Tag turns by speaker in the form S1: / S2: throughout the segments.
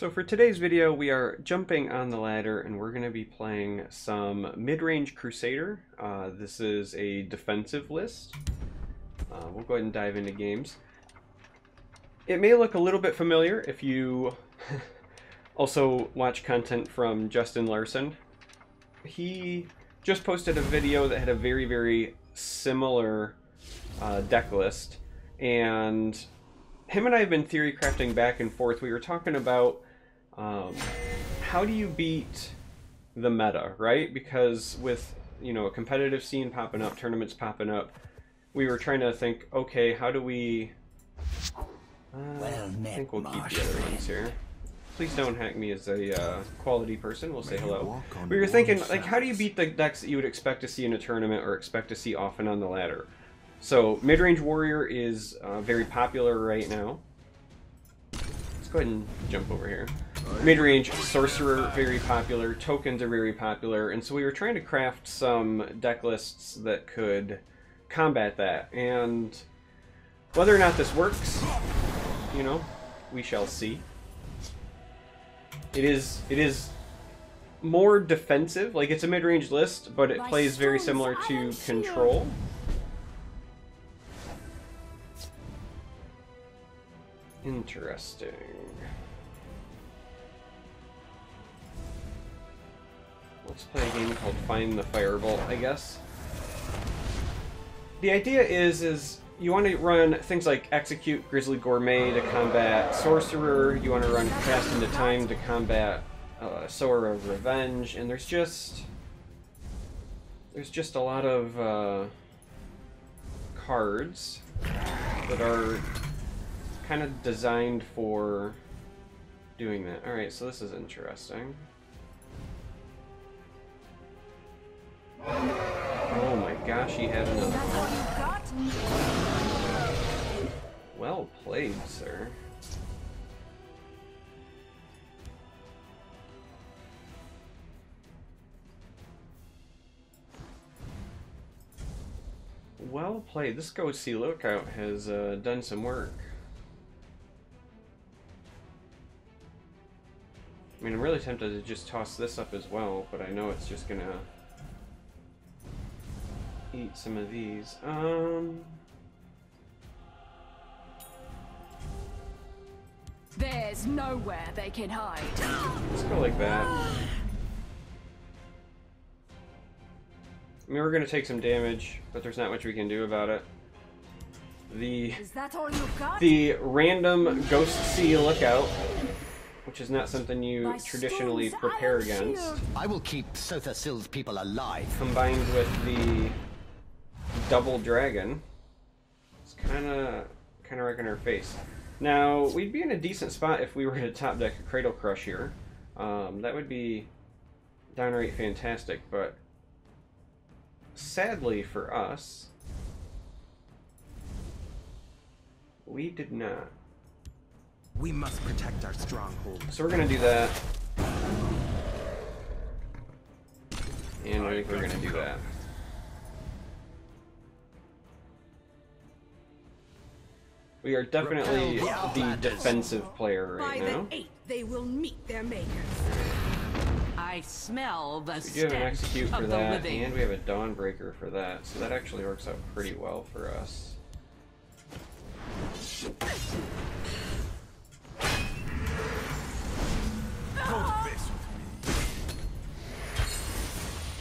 S1: So for today's video, we are jumping on the ladder and we're going to be playing some mid-range Crusader. This is a defensive list. We'll go ahead and dive into games. It may look a little bit familiar if you also watch content from Justin Larson. He just posted a video that had a very, very similar deck list, and him and I have been theory crafting back and forth. We were talking about how do you beat the meta, right? Because with, you know, a competitive scene popping up, tournaments popping up, we were trying to think, okay, how do we... I think we'll keep the other ones here. Please don't hack me as a quality person. We'll say hello. We were thinking, like, how do you beat the decks that you would expect to see in a tournament or expect to see often on the ladder? So, mid-range warrior is very popular right now. Let's go ahead and jump over here. Mid-range sorcerer, very popular. Tokens are very popular. And so we were trying to craft some deck lists that could combat that. And whether or not this works, you know, we shall see. It is more defensive. Like, it's a mid-range list, but it plays very similar to Control. Interesting. Let's play a game called Find the Firebolt, I guess. The idea is you want to run things like Execute, Grizzly Gourmet to combat Sorcerer. You want to run Fast into Time to combat Sower of Revenge, and there's just a lot of cards that are kind of designed for doing that. All right, so this is interesting. Oh my gosh, he had another one. Well played, sir. Well played. This Go See Lookout has done some work. I mean, I'm really tempted to just toss this up as well, but I know it's just gonna eat some of these.
S2: There's nowhere they can hide.
S1: Let's go like that. I mean, we're gonna take some damage, but there's not much we can do about it.
S2: Is that all you got?
S1: The random Ghost Sea Lookout, which is not something you traditionally prepare against.
S3: I will keep Sorcerer's people alive.
S1: Combined with the Double Dragon, it's kind of wrecking our face. Now, we'd be in a decent spot if we were to top deck a Cradle Crush here. That would be downright fantastic, but sadly for us, we did not.
S4: We must protect our stronghold.
S1: So we're gonna do that. And I think we're gonna do that. We are definitely the defensive player right now.
S2: By the 8th, they will meet their makers.
S5: I smell the
S1: We do have an Execute for
S5: of the
S1: that,
S5: living.
S1: and we have a Dawnbreaker for that, so that actually works out pretty well for us.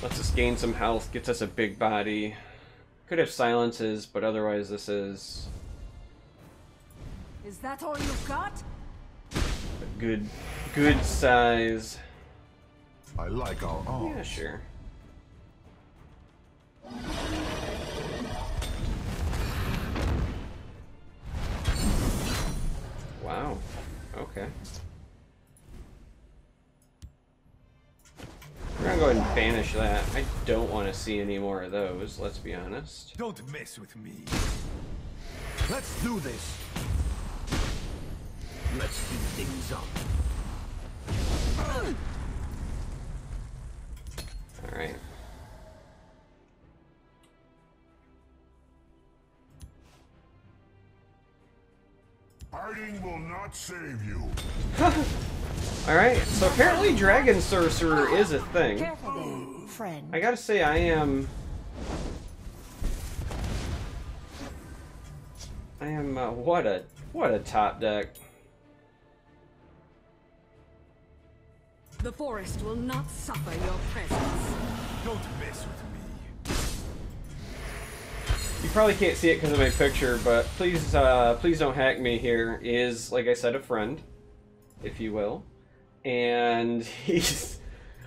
S1: Lets us gain some health, gets us a big body. Could have silences, but otherwise this is
S2: Is that all you got?
S1: a good size.
S6: I like our arms.
S1: Yeah, sure. Wow. Okay. We're gonna go ahead and banish that. I don't want to see any more of those, let's be honest.
S4: Don't mess with me. Let's do this. Let's speed things up.
S1: Alright.
S6: Hiding will not save you.
S1: Alright, so apparently Dragon Sorcerer is a thing.
S5: Careful there, friend.
S1: I gotta say, I am, what a top deck.
S2: The forest will not suffer your presence.
S4: Don't mess with me.
S1: You probably can't see it because of my picture, but please don't hack me here. He is, like I said, a friend, if you will. And he's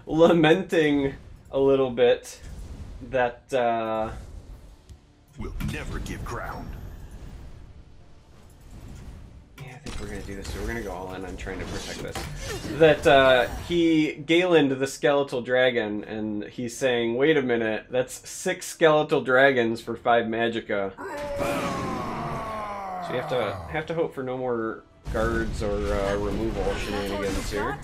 S1: lamenting a little bit that,
S6: We'll never give ground.
S1: yeah, I think we're gonna do this. So we're gonna go all in on trying to protect this. That, he Galened the skeletal dragon, and he's saying, wait a minute, that's 6 skeletal dragons for 5 magicka. So you have to hope for no more guards or removal shenanigans here.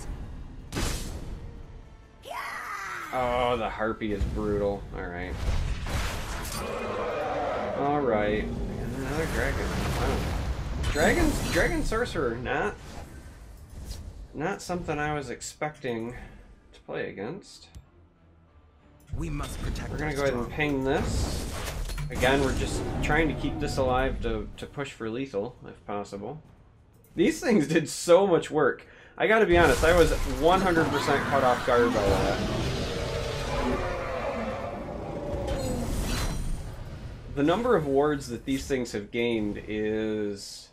S1: Oh, the harpy is brutal. Alright. Alright. Another dragon. Wow. Dragon Sorcerer, not something I was expecting to play against.
S3: We must protect.
S1: We're gonna go ahead and ping this. Again, we're just trying to keep this alive to push for lethal, if possible. These things did so much work. I gotta be honest, I was 100% caught off guard by that. The number of wards that these things have gained is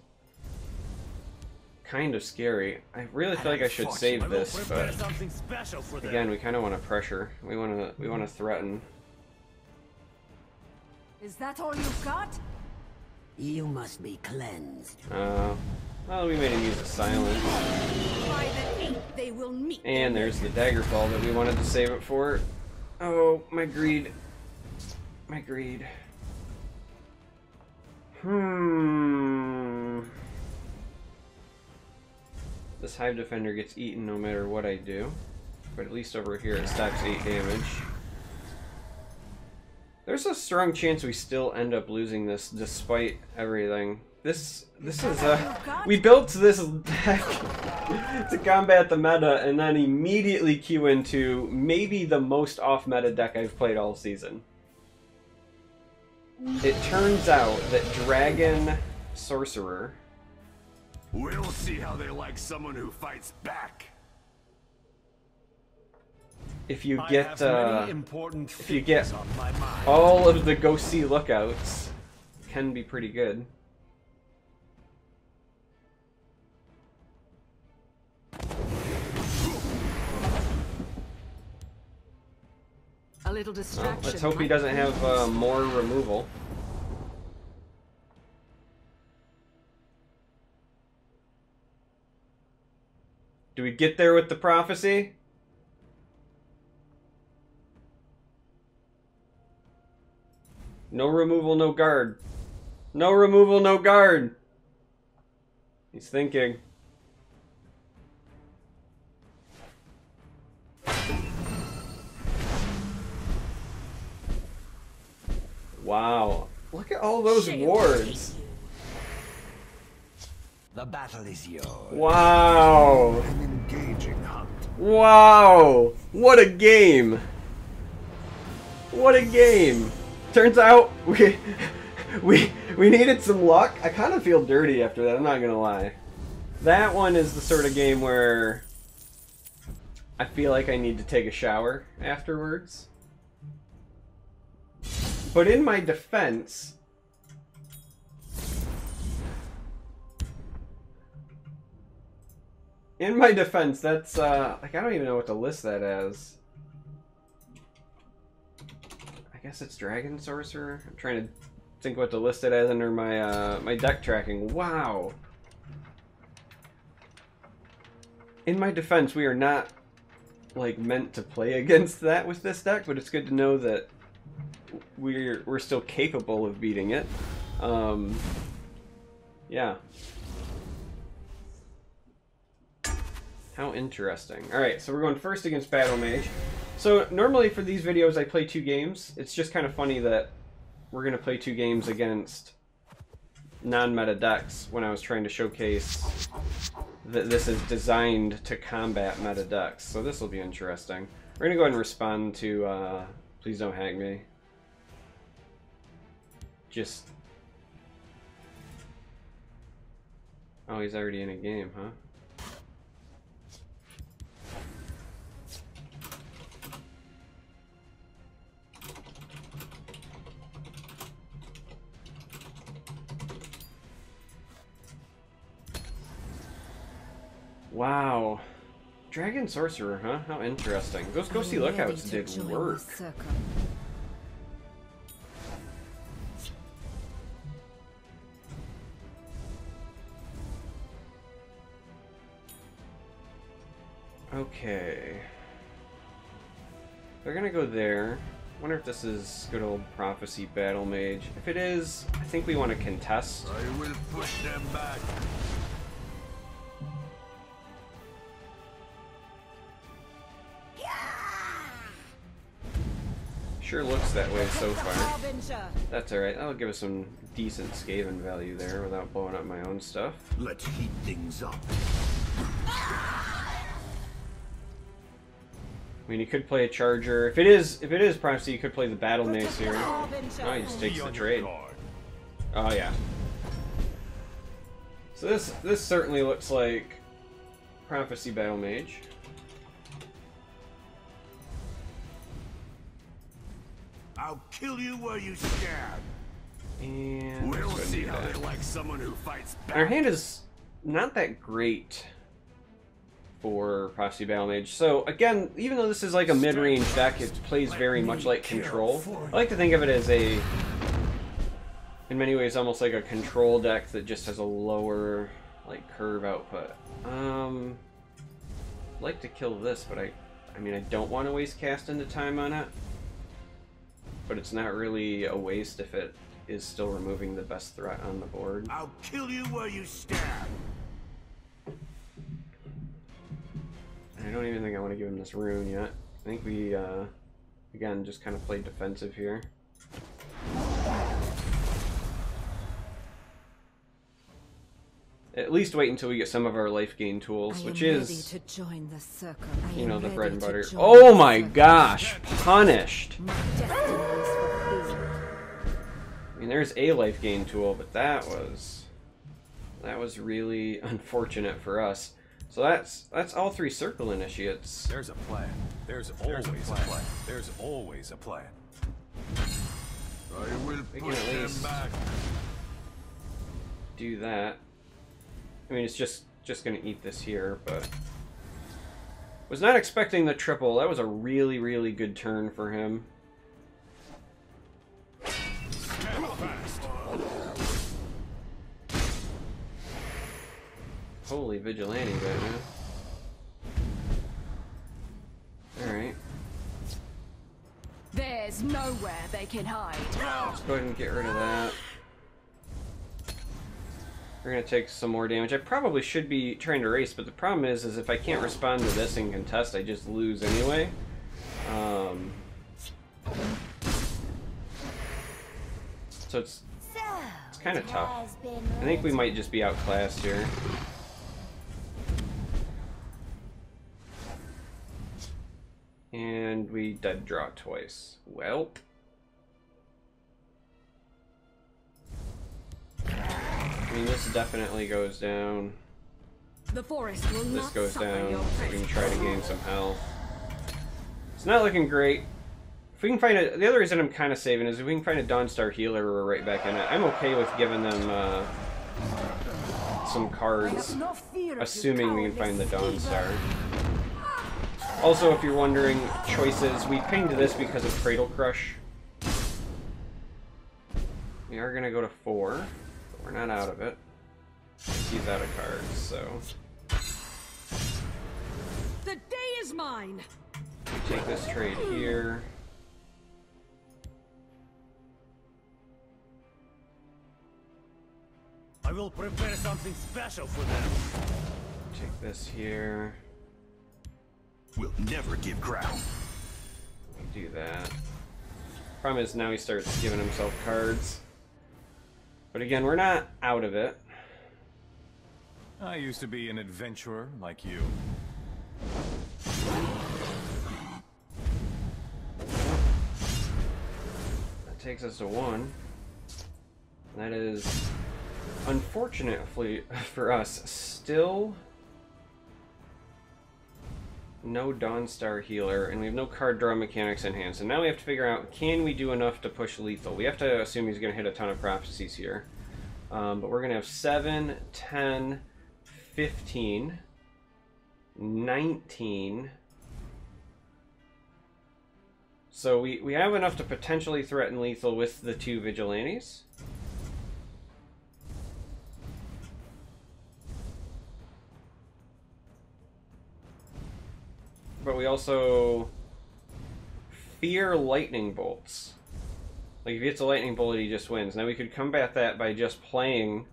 S1: kind of scary. I really feel like I should save this, but again, we kind of want to pressure. We want to threaten.
S2: Is that all you've got?
S5: You must be cleansed.
S1: Well, we made him use a silence.
S2: By the 8th, they will meet.
S1: And there's the daggerfall that we wanted to save it for. Oh, my greed. My greed. This Hive Defender gets eaten no matter what I do. But at least over here it stacks 8 damage. There's a strong chance we still end up losing this despite everything. This is we built this deck to combat the meta and then immediately queue into maybe the most off-meta deck I've played all season. It turns out that Dragon Sorcerer...
S4: We'll see how they like someone who fights back.
S1: If you get all of the go-see lookouts, can be pretty good.
S5: A little distraction.
S1: Well, let's hope he doesn't have more removal. Do we get there with the prophecy? No removal, no guard. No removal, no guard. He's thinking. Wow. Look at all those wards.
S3: The battle is yours.
S1: Wow.
S6: An engaging hunt.
S1: Wow. What a game. What a game. Turns out we needed some luck. I kind of feel dirty after that, I'm not gonna lie. That one is the sort of game where I feel like I need to take a shower afterwards. But in my defense, that's like, I don't even know what to list that as. I guess it's Dragon Sorcerer. I'm trying to think what to list it as under my my deck tracking. Wow. In my defense, we are not like meant to play against that with this deck, but it's good to know that we're still capable of beating it. Yeah. How interesting. Alright, so we're going first against Battlemage. So normally for these videos I play 2 games. It's just kind of funny that we're going to play 2 games against non-meta decks when I was trying to showcase this is designed to combat meta decks, so this will be interesting. We're gonna go ahead and respond to please don't hag me. Just oh, he's already in a game, huh? Wow. Dragon Sorcerer, huh? How interesting. Those Ghosty Lookouts did work. Okay. They're gonna go there. Wonder if this is good old Prophecy Battlemage. If it is, I think we want to contest.
S4: I will push them back.
S1: Sure looks that way so far. That's alright. That'll give us some decent Skaven value there without blowing up my own stuff.
S4: Let's heat things up.
S1: I mean, you could play a Charger. If it is Prophecy, you could play the Battlemage here. Oh, he just takes the trade. Oh yeah. So this certainly looks like Prophecy Battlemage.
S4: I'll kill you where you stand.
S1: And
S4: We'll
S1: let's
S4: see
S1: do
S4: how
S1: that.
S4: they like someone who fights back.
S1: Our hand is not that great for Prophecy Battlemage. So again, even though this is like a mid-range deck, it plays very much like Control. I like to think of it as a, in many ways, almost like a Control deck that just has a lower like curve output. I'd like to kill this, but I mean, I don't want to waste cast into time on it. But it's not really a waste if it is still removing the best threat on the board.
S4: I'll kill you where you stand.
S1: I don't even think I want to give him this rune yet. I think we, again, just kind of played defensive here. At least wait until we get some of our life gain tools, which is, you know, the bread and butter. Oh my gosh! Punished! I mean, there's a life gain tool, but that was really unfortunate for us. So that's all 3 circle initiates.
S6: There's a plan. There's always a plan. There's always a plan.
S4: I will
S1: We can
S4: push
S1: at
S4: them
S1: least
S4: back.
S1: do that. I mean, it's just gonna eat this here, but was not expecting the triple. That was a really, really good turn for him. Holy vigilante right now. Alright.
S2: There's nowhere they can hide.
S1: Let's go ahead and get rid of that. We're gonna take some more damage. I probably should be trying to race, but the problem is if I can't respond to this in contest, I just lose anyway. So it's kind of tough. I think we might just be outclassed here. And we dead draw twice. Well. I mean, this definitely goes down.
S2: The forest will
S1: This
S2: not
S1: goes
S2: suffer
S1: down.
S2: your
S1: We can
S2: presence.
S1: try to gain some health. It's not looking great. If we can find a, the other reason I'm kind of saving is if we can find a Dawnstar healer, we're right back in it. I'm okay with giving them some cards,
S2: No fear of
S1: assuming we can
S2: your
S1: find the
S2: cowardly
S1: Dawnstar. Also, if you're wondering, choices, we pinged this because of Cradle Crush. We are going to go to 4, but we're not out of it. He's out of cards, so...
S2: The day is mine.
S1: We take this trade here.
S3: I will prepare something special for them.
S1: Take this here.
S4: We'll never give ground.
S1: We do that. Problem is now he starts giving himself cards. But again, we're not out of it.
S6: I used to be an adventurer like you.
S1: That takes us to 1. That is, unfortunately for us, still no Dawnstar healer, and we have no card draw mechanics in hand. So now we have to figure out, can we do enough to push lethal? We have to assume he's going to hit a ton of prophecies here. But we're going to have 7, 10, 15, 19. So we have enough to potentially threaten lethal with the 2 Vigilantes. But we also fear lightning bolts. Like, if he hits a lightning bolt, he just wins. Now, we could combat that by just playing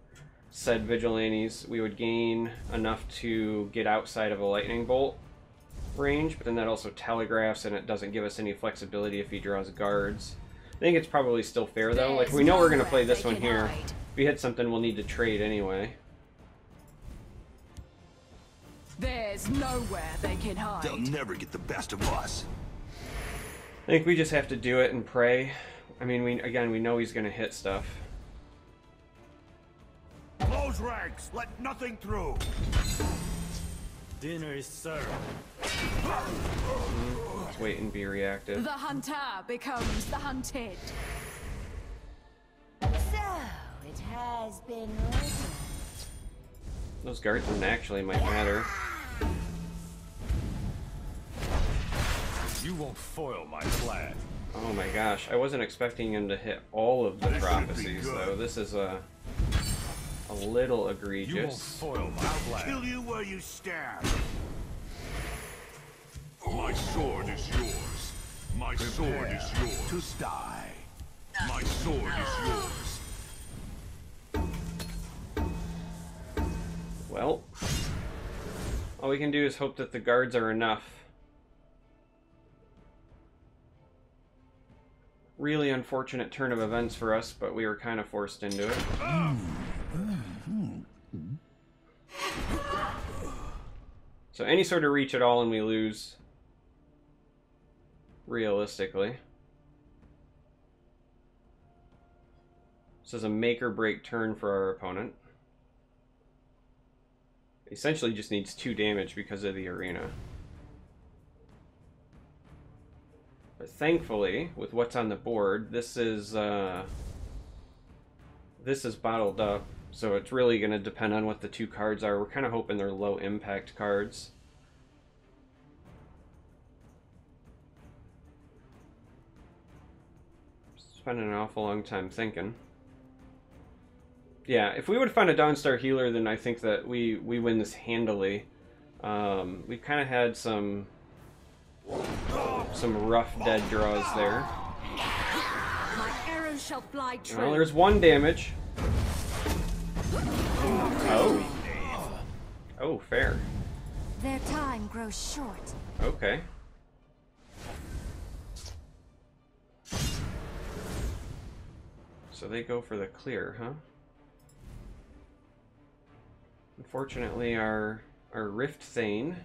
S1: said Vigilantes. We would gain enough to get outside of a lightning bolt range, but then that also telegraphs, and it doesn't give us any flexibility if he draws guards. I think it's probably still fair, though. Like, we know we're going to play this one here. If we hit something, we'll need to trade anyway.
S2: There's nowhere they can hide.
S4: They'll never get the best of us.
S1: I think we just have to do it and pray. I mean, we know he's going to hit stuff.
S4: Close ranks. Let nothing through.
S3: Dinner is served.
S1: Let's wait and be reactive.
S2: The hunter becomes the hunted.
S5: So, it has been written.
S1: Those guardsmen actually might matter.
S6: You won't foil my plan.
S1: Oh my gosh, I wasn't expecting him to hit all of the prophecies, though. This is a little
S6: You won't
S1: egregious.
S6: foil my plan.
S4: Kill you where you stand. My sword is yours. My sword is yours. To die. My sword is yours.
S1: Well, all we can do is hope that the guards are enough. Really unfortunate turn of events for us, but we were kind of forced into it. So any sort of reach at all and we lose, realistically. This is a make or break turn for our opponent. Essentially just needs 2 damage because of the arena. But thankfully, with what's on the board, this is bottled up, so it's really going to depend on what the 2 cards are. We're kind of hoping they're low impact cards. Spending an awful long time thinking. Yeah, if we would find a Dawnstar healer, then I think that we win this handily. We've kind of had some rough dead draws there.
S2: My arrow shall fly true.
S1: Well, there's 1 damage. Oh. Oh, fair.
S7: Their time grows short.
S1: Okay. So they go for the clear, huh? Unfortunately, our Rift Thane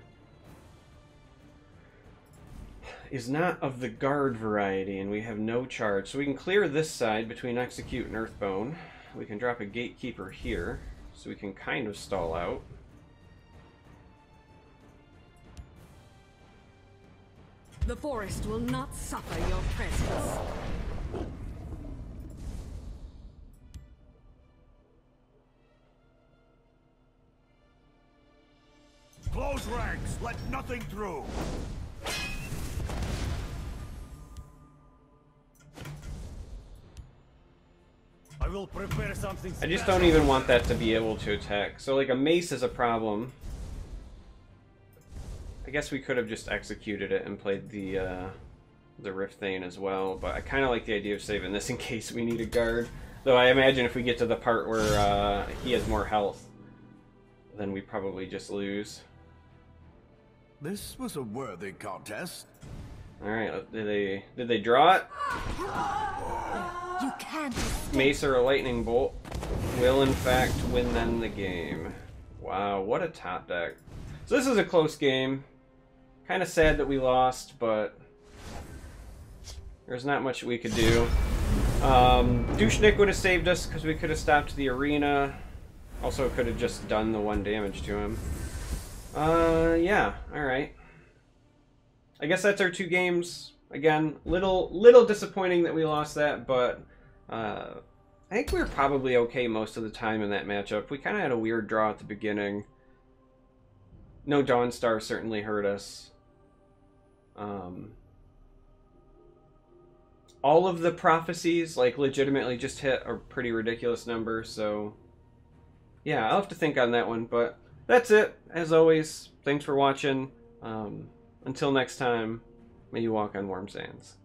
S1: is not of the guard variety, and we have no charge. So we can clear this side between Execute and Earthbone. We can drop a Gatekeeper here, so we can kind of stall out.
S2: The forest will not suffer your presence.
S4: Close ranks. Let nothing through.
S3: I will prepare something
S1: I just
S3: special.
S1: don't even want that to be able to attack. So like a mace is a problem. I guess we could have just executed it and played the Rift Thane as well, but I kind of like the idea of saving this in case we need a guard. Though I imagine if we get to the part where he has more health, then we probably just lose.
S4: This was a worthy contest.
S1: All right, did they draw it?
S7: You can't.
S1: Mace or a lightning bolt will in fact win them the game. Wow, what a top deck. So this is a close game. Kind of sad that we lost, but there's not much we could do. Douchnik would have saved us because we could have stopped the arena. Also could have just done the 1 damage to him. Yeah, alright. I guess that's our 2 games. Again, little disappointing that we lost that, but I think we were probably okay most of the time in that matchup. We kind of had a weird draw at the beginning. No Dawnstar certainly hurt us. All of the prophecies, like, legitimately just hit a pretty ridiculous number, so yeah, I'll have to think on that one, but that's it. As always, thanks for watching. Until next time, may you walk on warm sands.